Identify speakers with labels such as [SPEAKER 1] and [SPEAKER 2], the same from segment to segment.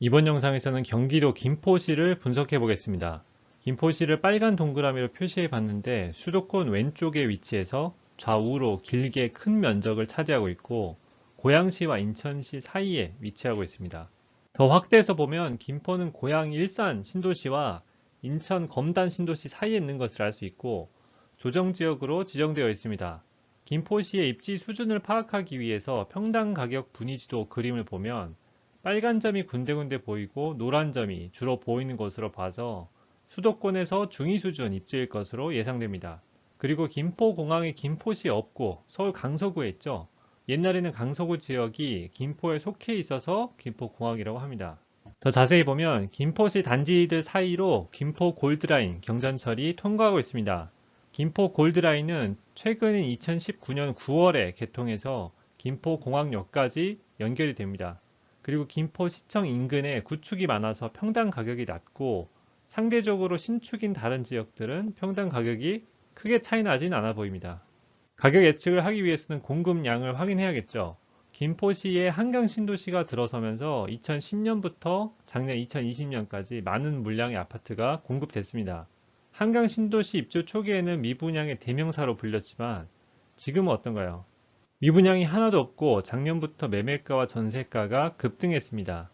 [SPEAKER 1] 이번 영상에서는 경기도 김포시를 분석해 보겠습니다. 김포시를 빨간 동그라미로 표시해 봤는데 수도권 왼쪽에 위치해서 좌우로 길게 큰 면적을 차지하고 있고 고양시와 인천시 사이에 위치하고 있습니다. 더 확대해서 보면 김포는 고양 일산 신도시와 인천 검단 신도시 사이에 있는 것을 알 수 있고 조정지역으로 지정되어 있습니다. 김포시의 입지 수준을 파악하기 위해서 평당 가격 분위지도 그림을 보면 빨간 점이 군데군데 보이고 노란 점이 주로 보이는 것으로 봐서 수도권에서 중위 수준 입지일 것으로 예상됩니다. 그리고 김포공항이 김포시에 없고 서울 강서구에 있죠. 옛날에는 강서구 지역이 김포에 속해 있어서 김포공항이라고 합니다. 더 자세히 보면 김포시 단지들 사이로 김포 골드라인 경전철이 통과하고 있습니다. 김포 골드라인은 최근인 2019년 9월에 개통해서 김포공항역까지 연결이 됩니다. 그리고 김포시청 인근에 구축이 많아서 평당 가격이 낮고 상대적으로 신축인 다른 지역들은 평당 가격이 크게 차이 나진 않아 보입니다. 가격 예측을 하기 위해서는 공급량을 확인해야겠죠. 김포시에 한강 신도시가 들어서면서 2010년부터 작년 2020년까지 많은 물량의 아파트가 공급됐습니다. 한강 신도시 입주 초기에는 미분양의 대명사로 불렸지만 지금은 어떤가요? 미분양이 하나도 없고 작년부터 매매가와 전세가가 급등했습니다.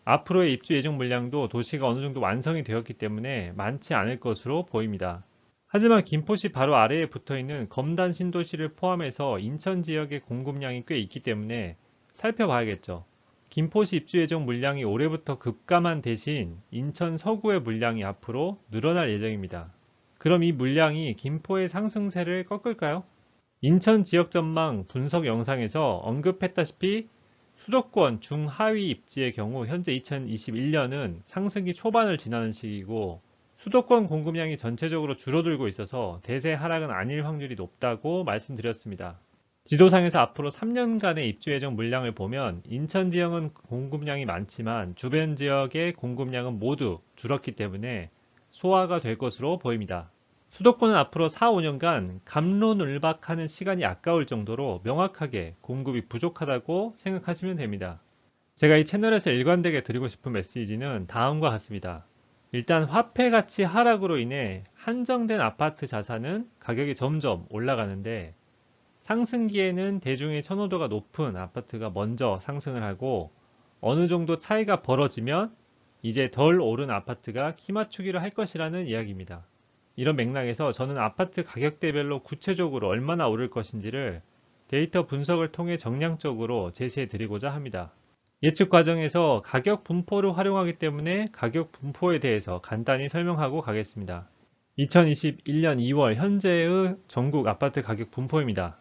[SPEAKER 1] 앞으로의 입주 예정 물량도 도시가 어느 정도 완성이 되었기 때문에 많지 않을 것으로 보입니다. 하지만 김포시 바로 아래에 붙어 있는 검단 신도시를 포함해서 인천 지역의 공급량이 꽤 있기 때문에 살펴봐야겠죠. 김포시 입주 예정 물량이 올해부터 급감한 대신 인천 서구의 물량이 앞으로 늘어날 예정입니다. 그럼 이 물량이 김포의 상승세를 꺾을까요? 인천 지역 전망 분석 영상에서 언급했다시피 수도권 중하위 입지의 경우 현재 2021년은 상승기 초반을 지나는 시기고 수도권 공급량이 전체적으로 줄어들고 있어서 대세 하락은 아닐 확률이 높다고 말씀드렸습니다. 지도상에서 앞으로 3년간의 입주 예정 물량을 보면 인천 지역은 공급량이 많지만 주변 지역의 공급량은 모두 줄었기 때문에 소화가 될 것으로 보입니다. 수도권은 앞으로 4, 5년간 갑론을박하는 시간이 아까울 정도로 명확하게 공급이 부족하다고 생각하시면 됩니다. 제가 이 채널에서 일관되게 드리고 싶은 메시지는 다음과 같습니다. 일단 화폐 가치 하락으로 인해 한정된 아파트 자산은 가격이 점점 올라가는데 상승기에는 대중의 선호도가 높은 아파트가 먼저 상승을 하고 어느 정도 차이가 벌어지면 이제 덜 오른 아파트가 키 맞추기를 할 것이라는 이야기입니다. 이런 맥락에서 저는 아파트 가격대별로 구체적으로 얼마나 오를 것인지를 데이터 분석을 통해 정량적으로 제시해 드리고자 합니다. 예측 과정에서 가격 분포를 활용하기 때문에 가격 분포에 대해서 간단히 설명하고 가겠습니다. 2021년 2월 현재의 전국 아파트 가격 분포입니다.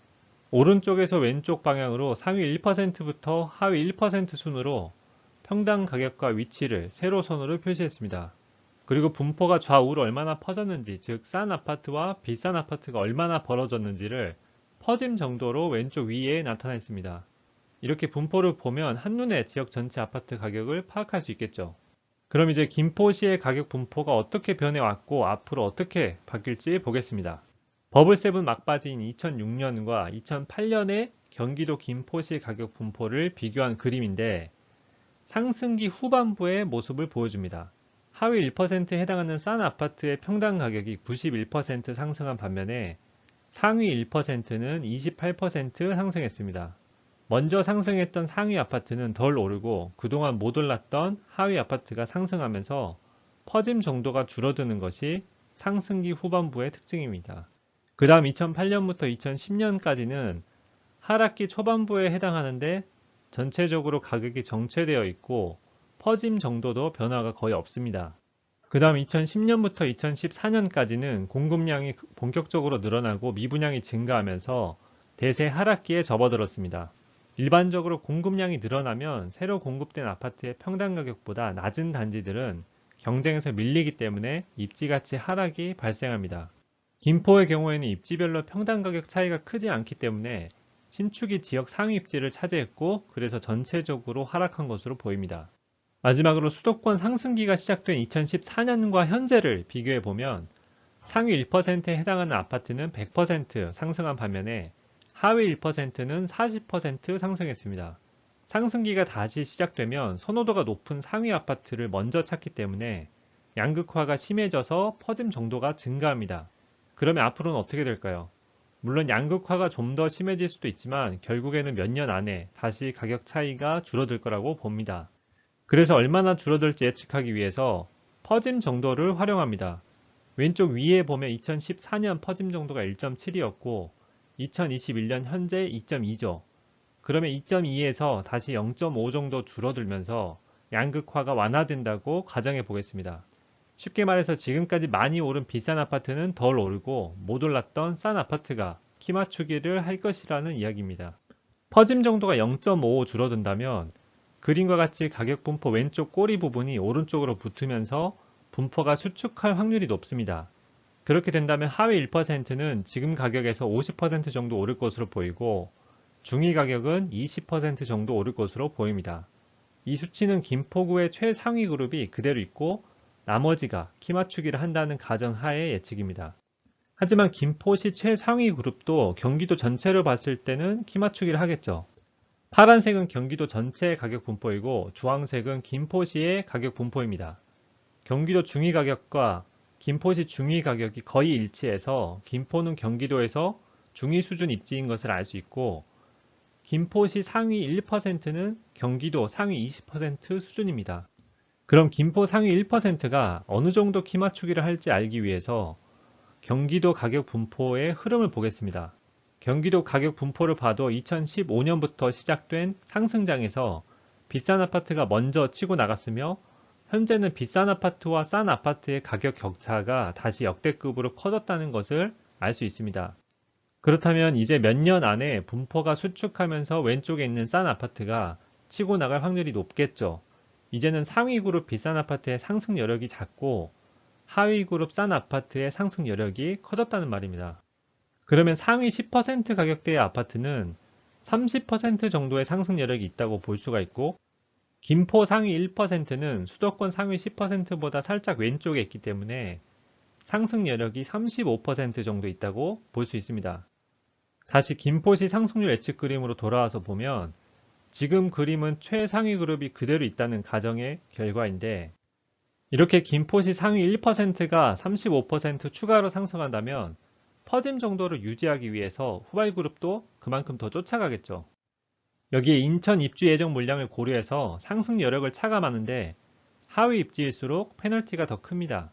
[SPEAKER 1] 오른쪽에서 왼쪽 방향으로 상위 1%부터 하위 1% 순으로 평당 가격과 위치를 세로선으로 표시했습니다. 그리고 분포가 좌우로 얼마나 퍼졌는지, 즉 싼 아파트와 비싼 아파트가 얼마나 벌어졌는지를 퍼짐 정도로 왼쪽 위에 나타냈습니다. 이렇게 분포를 보면 한눈에 지역 전체 아파트 가격을 파악할 수 있겠죠. 그럼 이제 김포시의 가격 분포가 어떻게 변해왔고 앞으로 어떻게 바뀔지 보겠습니다. 버블7 막바지인 2006년과 2008년의 경기도 김포시 가격 분포를 비교한 그림인데 상승기 후반부의 모습을 보여줍니다. 하위 1%에 해당하는 싼 아파트의 평당 가격이 91% 상승한 반면에 상위 1%는 28% 상승했습니다. 먼저 상승했던 상위 아파트는 덜 오르고 그동안 못 올랐던 하위 아파트가 상승하면서 퍼짐 정도가 줄어드는 것이 상승기 후반부의 특징입니다. 그 다음 2008년부터 2010년까지는 하락기 초반부에 해당하는데 전체적으로 가격이 정체되어 있고 퍼짐 정도도 변화가 거의 없습니다. 그 다음 2010년부터 2014년까지는 공급량이 본격적으로 늘어나고 미분양이 증가하면서 대세 하락기에 접어들었습니다. 일반적으로 공급량이 늘어나면 새로 공급된 아파트의 평당 가격보다 낮은 단지들은 경쟁에서 밀리기 때문에 입지가치 하락이 발생합니다. 김포의 경우에는 입지별로 평당 가격 차이가 크지 않기 때문에 신축이 지역 상위 입지를 차지했고 그래서 전체적으로 하락한 것으로 보입니다. 마지막으로 수도권 상승기가 시작된 2014년과 현재를 비교해보면 상위 1%에 해당하는 아파트는 100% 상승한 반면에 하위 1%는 40% 상승했습니다. 상승기가 다시 시작되면 선호도가 높은 상위 아파트를 먼저 찾기 때문에 양극화가 심해져서 퍼짐 정도가 증가합니다. 그러면 앞으로는 어떻게 될까요? 물론 양극화가 좀 더 심해질 수도 있지만 결국에는 몇 년 안에 다시 가격 차이가 줄어들 거라고 봅니다. 그래서 얼마나 줄어들지 예측하기 위해서 퍼짐 정도를 활용합니다. 왼쪽 위에 보면 2014년 퍼짐 정도가 1.7이었고 2021년 현재 2.2죠. 그러면 2.2에서 다시 0.5 정도 줄어들면서 양극화가 완화된다고 가정해 보겠습니다. 쉽게 말해서 지금까지 많이 오른 비싼 아파트는 덜 오르고 못 올랐던 싼 아파트가 키 맞추기를 할 것이라는 이야기입니다. 퍼짐 정도가 0.5 줄어든다면 그림과 같이 가격 분포 왼쪽 꼬리 부분이 오른쪽으로 붙으면서 분포가 수축할 확률이 높습니다. 그렇게 된다면 하위 1%는 지금 가격에서 50% 정도 오를 것으로 보이고 중위 가격은 20% 정도 오를 것으로 보입니다. 이 수치는 김포구의 최상위 그룹이 그대로 있고 나머지가 키 맞추기를 한다는 가정하에 예측입니다. 하지만 김포시 최상위 그룹도 경기도 전체를 봤을 때는 키 맞추기를 하겠죠. 파란색은 경기도 전체의 가격 분포이고 주황색은 김포시의 가격 분포입니다. 경기도 중위 가격과 김포시 중위 가격이 거의 일치해서 김포는 경기도에서 중위 수준 입지인 것을 알 수 있고 김포시 상위 1%는 경기도 상위 20% 수준입니다. 그럼 김포 상위 1%가 어느 정도 키 맞추기를 할지 알기 위해서 경기도 가격 분포의 흐름을 보겠습니다. 경기도 가격 분포를 봐도 2015년부터 시작된 상승장에서 비싼 아파트가 먼저 치고 나갔으며 현재는 비싼 아파트와 싼 아파트의 가격 격차가 다시 역대급으로 커졌다는 것을 알 수 있습니다. 그렇다면 이제 몇 년 안에 분포가 수축하면서 왼쪽에 있는 싼 아파트가 치고 나갈 확률이 높겠죠. 이제는 상위 그룹 비싼 아파트의 상승 여력이 작고 하위 그룹 싼 아파트의 상승 여력이 커졌다는 말입니다. 그러면 상위 10% 가격대의 아파트는 30% 정도의 상승 여력이 있다고 볼 수가 있고 김포 상위 1%는 수도권 상위 10%보다 살짝 왼쪽에 있기 때문에 상승 여력이 35% 정도 있다고 볼 수 있습니다. 다시 김포시 상승률 예측 그림으로 돌아와서 보면 지금 그림은 최상위 그룹이 그대로 있다는 가정의 결과인데 이렇게 김포시 상위 1%가 35% 추가로 상승한다면 퍼짐 정도를 유지하기 위해서 후발 그룹도 그만큼 더 쫓아가겠죠. 여기에 인천 입주 예정 물량을 고려해서 상승 여력을 차감하는데 하위 입지일수록 페널티가 더 큽니다.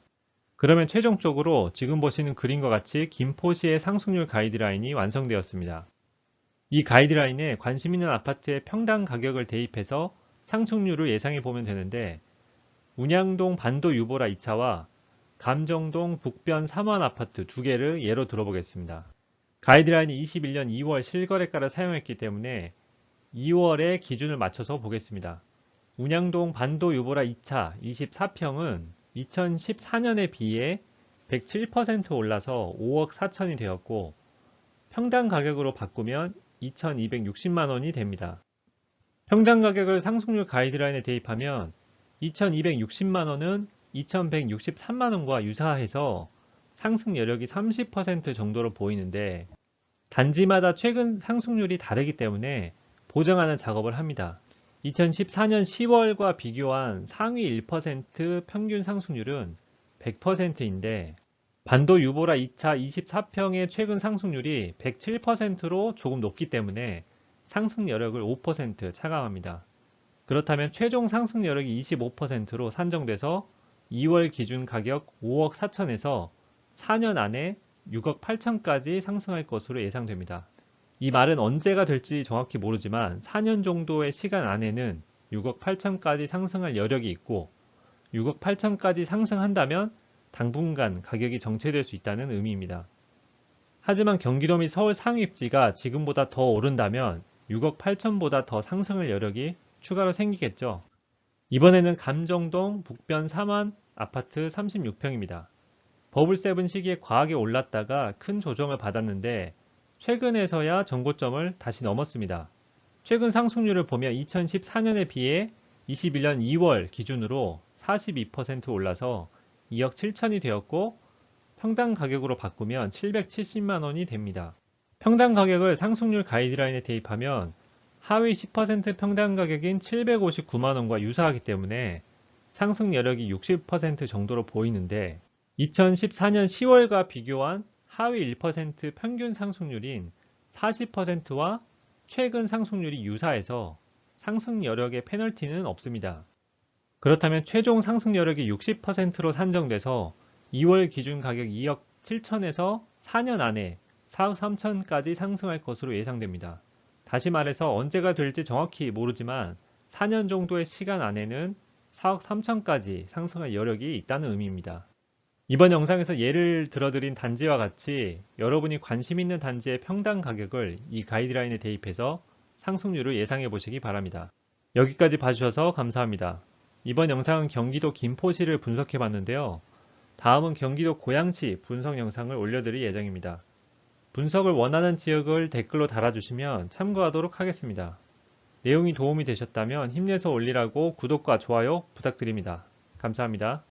[SPEAKER 1] 그러면 최종적으로 지금 보시는 그림과 같이 김포시의 상승률 가이드라인이 완성되었습니다. 이 가이드라인에 관심 있는 아파트의 평당 가격을 대입해서 상승률을 예상해 보면 되는데 운양동 반도 유보라 2차와 감정동 북변 3원 아파트 두 개를 예로 들어보겠습니다. 가이드라인이 21년 2월 실거래가를 사용했기 때문에 2월의 기준을 맞춰서 보겠습니다. 운양동 반도 유보라 2차 24평은 2014년에 비해 107% 올라서 5억 4천이 되었고 평당 가격으로 바꾸면 2,260만원이 됩니다. 평당 가격을 상승률 가이드라인에 대입하면 2,260만원은 2,163만원과 유사해서 상승 여력이 30% 정도로 보이는데 단지마다 최근 상승률이 다르기 때문에 보정하는 작업을 합니다. 2014년 10월과 비교한 상위 1% 평균 상승률은 100%인데 반도 유보라 2차 24평의 최근 상승률이 107%로 조금 높기 때문에 상승 여력을 5% 차감합니다. 그렇다면 최종 상승 여력이 25%로 산정돼서 2월 기준 가격 5억 4천에서 4년 안에 6억 8천까지 상승할 것으로 예상됩니다. 이 말은 언제가 될지 정확히 모르지만 4년 정도의 시간 안에는 6억 8천까지 상승할 여력이 있고 6억 8천까지 상승한다면 당분간 가격이 정체될 수 있다는 의미입니다. 하지만 경기도 및 서울 상위 입지가 지금보다 더 오른다면 6억 8천보다 더 상승할 여력이 추가로 생기겠죠. 이번에는 감정동 북변 3원 아파트 36평입니다. 버블7 시기에 과하게 올랐다가 큰 조정을 받았는데 최근에서야 정고점을 다시 넘었습니다. 최근 상승률을 보면 2014년에 비해 21년 2월 기준으로 42% 올라서 2억 7천이 되었고 평당 가격으로 바꾸면 770만원이 됩니다. 평당 가격을 상승률 가이드라인에 대입하면 하위 10% 평당 가격인 759만원과 유사하기 때문에 상승 여력이 60% 정도로 보이는데 2014년 10월과 비교한 하위 1% 평균 상승률인 40%와 최근 상승률이 유사해서 상승 여력의 페널티는 없습니다. 그렇다면 최종 상승 여력이 60%로 산정돼서 2월 기준 가격 2억 7천에서 4년 안에 4억 3천까지 상승할 것으로 예상됩니다. 다시 말해서 언제가 될지 정확히 모르지만 4년 정도의 시간 안에는 4억 3천까지 상승할 여력이 있다는 의미입니다. 이번 영상에서 예를 들어드린 단지와 같이 여러분이 관심 있는 단지의 평당 가격을 이 가이드라인에 대입해서 상승률을 예상해 보시기 바랍니다. 여기까지 봐주셔서 감사합니다. 이번 영상은 경기도 김포시를 분석해 봤는데요. 다음은 경기도 고양시 분석 영상을 올려드릴 예정입니다. 분석을 원하는 지역을 댓글로 달아주시면 참고하도록 하겠습니다. 내용이 도움이 되셨다면 힘내서 올리라고 구독과 좋아요 부탁드립니다. 감사합니다.